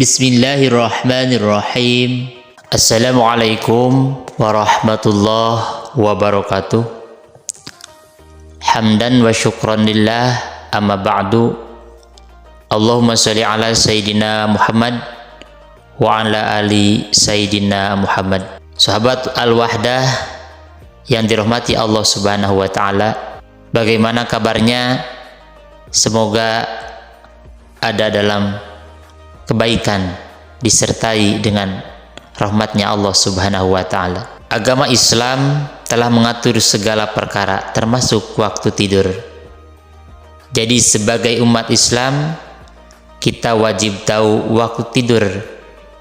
Bismillahirrahmanirrahim. Assalamualaikum warahmatullahi wabarakatuh. Hamdan wa syukran lillah, amma ba'du. Allahumma sholli ala Sayyidina Muhammad wa ala ali Sayyidina Muhammad. Sahabat Al-Wahdah yang dirahmati Allah Subhanahu wa Ta'ala, bagaimana kabarnya? Semoga ada dalam kebaikan disertai dengan rahmatnya Allah Subhanahu wa Ta'ala. Agama Islam telah mengatur segala perkara termasuk waktu tidur. Jadi sebagai umat Islam, kita wajib tahu waktu tidur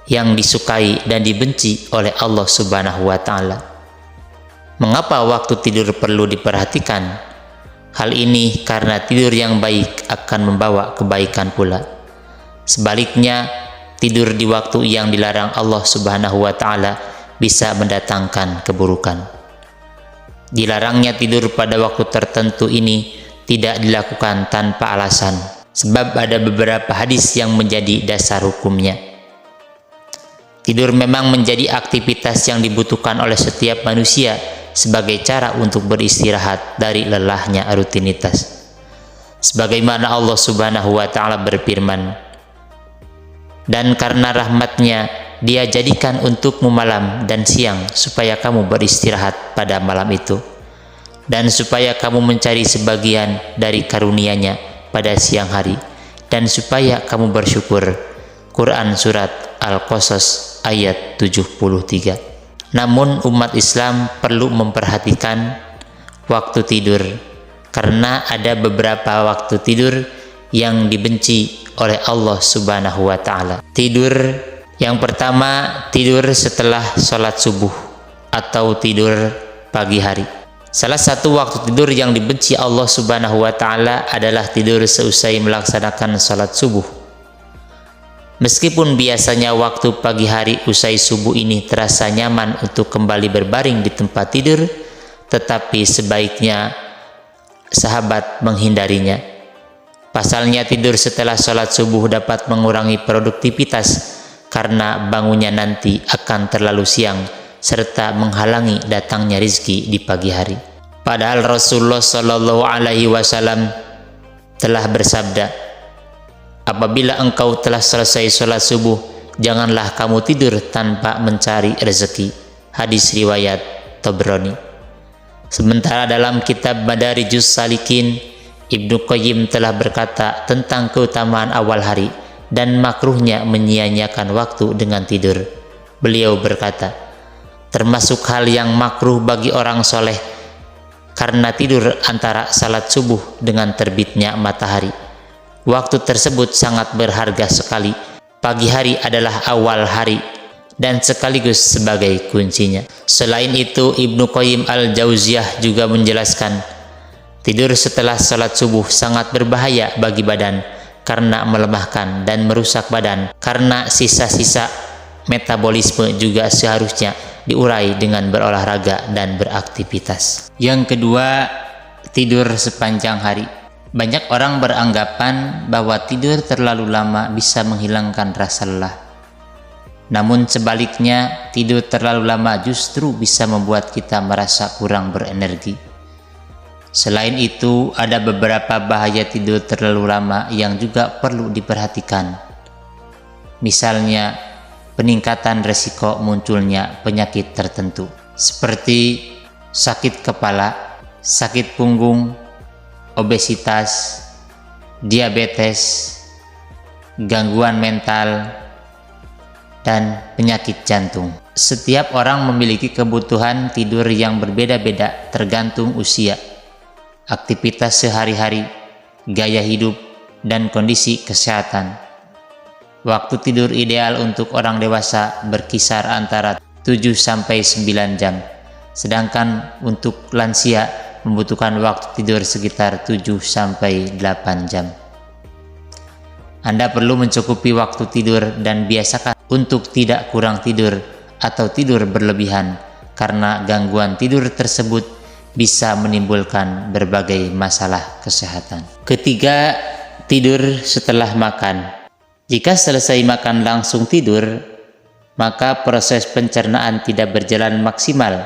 yang disukai dan dibenci oleh Allah Subhanahu wa Ta'ala. Mengapa waktu tidur perlu diperhatikan? Hal ini karena tidur yang baik akan membawa kebaikan pula. Sebaliknya, tidur di waktu yang dilarang Allah Subhanahu wa Ta'ala bisa mendatangkan keburukan. Dilarangnya tidur pada waktu tertentu ini tidak dilakukan tanpa alasan, sebab ada beberapa hadis yang menjadi dasar hukumnya. Tidur memang menjadi aktivitas yang dibutuhkan oleh setiap manusia sebagai cara untuk beristirahat dari lelahnya rutinitas. Sebagaimana Allah Subhanahu wa Ta'ala berfirman, dan karena rahmatnya dia jadikan untukmu malam dan siang supaya kamu beristirahat pada malam itu, dan supaya kamu mencari sebagian dari karunia-Nya pada siang hari, dan supaya kamu bersyukur. Quran Surat Al-Qasas ayat 73. Namun umat Islam perlu memperhatikan waktu tidur, karena ada beberapa waktu tidur yang dibenci oleh Allah Subhanahu wa Ta'ala. Tidur yang pertama, tidur setelah sholat subuh atau tidur pagi hari. Salah satu waktu tidur yang dibenci Allah Subhanahu wa Ta'ala adalah tidur seusai melaksanakan sholat subuh. Meskipun biasanya waktu pagi hari usai subuh ini terasa nyaman untuk kembali berbaring di tempat tidur, tetapi sebaiknya sahabat menghindarinya. Pasalnya, tidur setelah sholat subuh dapat mengurangi produktivitas karena bangunnya nanti akan terlalu siang serta menghalangi datangnya rizki di pagi hari. Padahal Rasulullah Shallallahu Alaihi Wasallam telah bersabda, apabila engkau telah selesai sholat subuh, janganlah kamu tidur tanpa mencari rezeki. Hadis riwayat Tabrani. Sementara dalam kitab Madarijus Salikin, Ibnu Qayyim telah berkata tentang keutamaan awal hari dan makruhnya menyia-nyiakan waktu dengan tidur. Beliau berkata, termasuk hal yang makruh bagi orang soleh karena tidur antara salat subuh dengan terbitnya matahari. Waktu tersebut sangat berharga sekali. Pagi hari adalah awal hari dan sekaligus sebagai kuncinya. Selain itu, Ibnu Qayyim Al-Jauziyah juga menjelaskan, tidur setelah salat subuh sangat berbahaya bagi badan karena melemahkan dan merusak badan, karena sisa-sisa metabolisme juga seharusnya diurai dengan berolahraga dan beraktivitas. Yang kedua, tidur sepanjang hari. Banyak orang beranggapan bahwa tidur terlalu lama bisa menghilangkan rasa lelah. Namun sebaliknya, tidur terlalu lama justru bisa membuat kita merasa kurang berenergi. Selain itu, ada beberapa bahaya tidur terlalu lama yang juga perlu diperhatikan. Misalnya, peningkatan resiko munculnya penyakit tertentu seperti sakit kepala, sakit punggung, obesitas, diabetes, gangguan mental, dan penyakit jantung. Setiap orang memiliki kebutuhan tidur yang berbeda-beda tergantung usia, aktivitas sehari-hari, gaya hidup, dan kondisi kesehatan. Waktu tidur ideal untuk orang dewasa berkisar antara 7-9 jam, sedangkan untuk lansia membutuhkan waktu tidur sekitar 7-8 jam. Anda perlu mencukupi waktu tidur dan biasakan untuk tidak kurang tidur atau tidur berlebihan, karena gangguan tidur tersebut bisa menimbulkan berbagai masalah kesehatan. Ketiga, tidur setelah makan. Jika selesai makan langsung tidur, maka proses pencernaan tidak berjalan maksimal,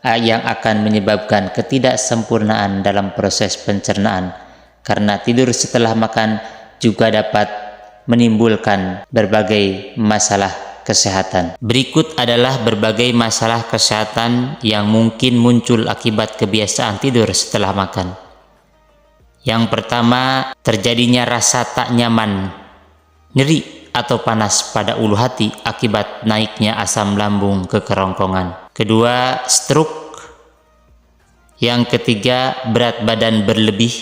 yang akan menyebabkan ketidaksempurnaan dalam proses pencernaan. Karena tidur setelah makan juga dapat menimbulkan berbagai masalah kesehatan. Berikut adalah berbagai masalah kesehatan yang mungkin muncul akibat kebiasaan tidur setelah makan. Yang pertama, terjadinya rasa tak nyaman, nyeri atau panas pada ulu hati akibat naiknya asam lambung ke kerongkongan. Kedua, stroke. Yang ketiga, berat badan berlebih.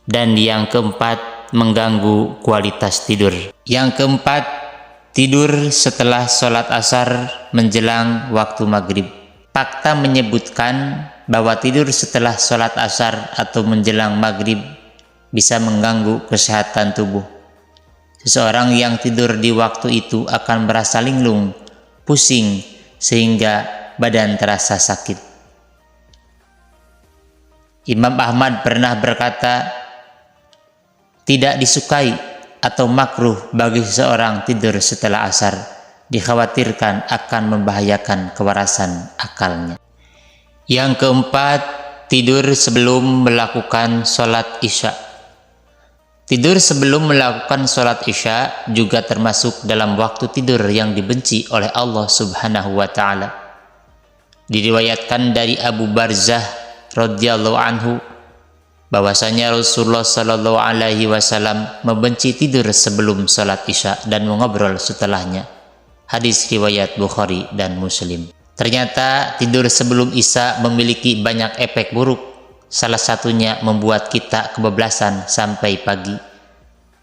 Dan yang keempat, mengganggu kualitas tidur. Yang keempat, tidur setelah sholat asar menjelang waktu maghrib. Fakta menyebutkan bahwa tidur setelah sholat asar atau menjelang maghrib bisa mengganggu kesehatan tubuh. Seseorang yang tidur di waktu itu akan merasa linglung, pusing, sehingga badan terasa sakit. Imam Ahmad pernah berkata, tidak disukai atau makruh bagi seseorang tidur setelah asar, dikhawatirkan akan membahayakan kewarasan akalnya. Yang keempat, tidur sebelum melakukan sholat isya. Tidur sebelum melakukan sholat isya juga termasuk dalam waktu tidur yang dibenci oleh Allah Subhanahu wa Ta'ala. Diriwayatkan dari Abu Barzah radhiyallahu anhu bahwasanya Rasulullah Shallallahu Alaihi Wasallam membenci tidur sebelum sholat isya dan mengobrol setelahnya. Hadis riwayat Bukhari dan Muslim. Ternyata tidur sebelum isya memiliki banyak efek buruk. Salah satunya membuat kita kebablasan sampai pagi.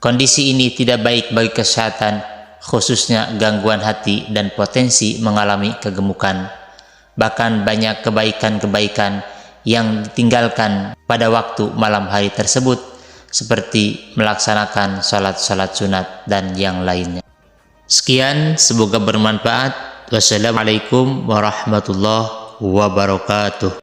Kondisi ini tidak baik bagi kesehatan, khususnya gangguan hati dan potensi mengalami kegemukan. Bahkan banyak kebaikan-kebaikan yang ditinggalkan pada waktu malam hari tersebut, seperti melaksanakan sholat-sholat sunat dan yang lainnya. Sekian, semoga bermanfaat. Wassalamualaikum warahmatullahi wabarakatuh.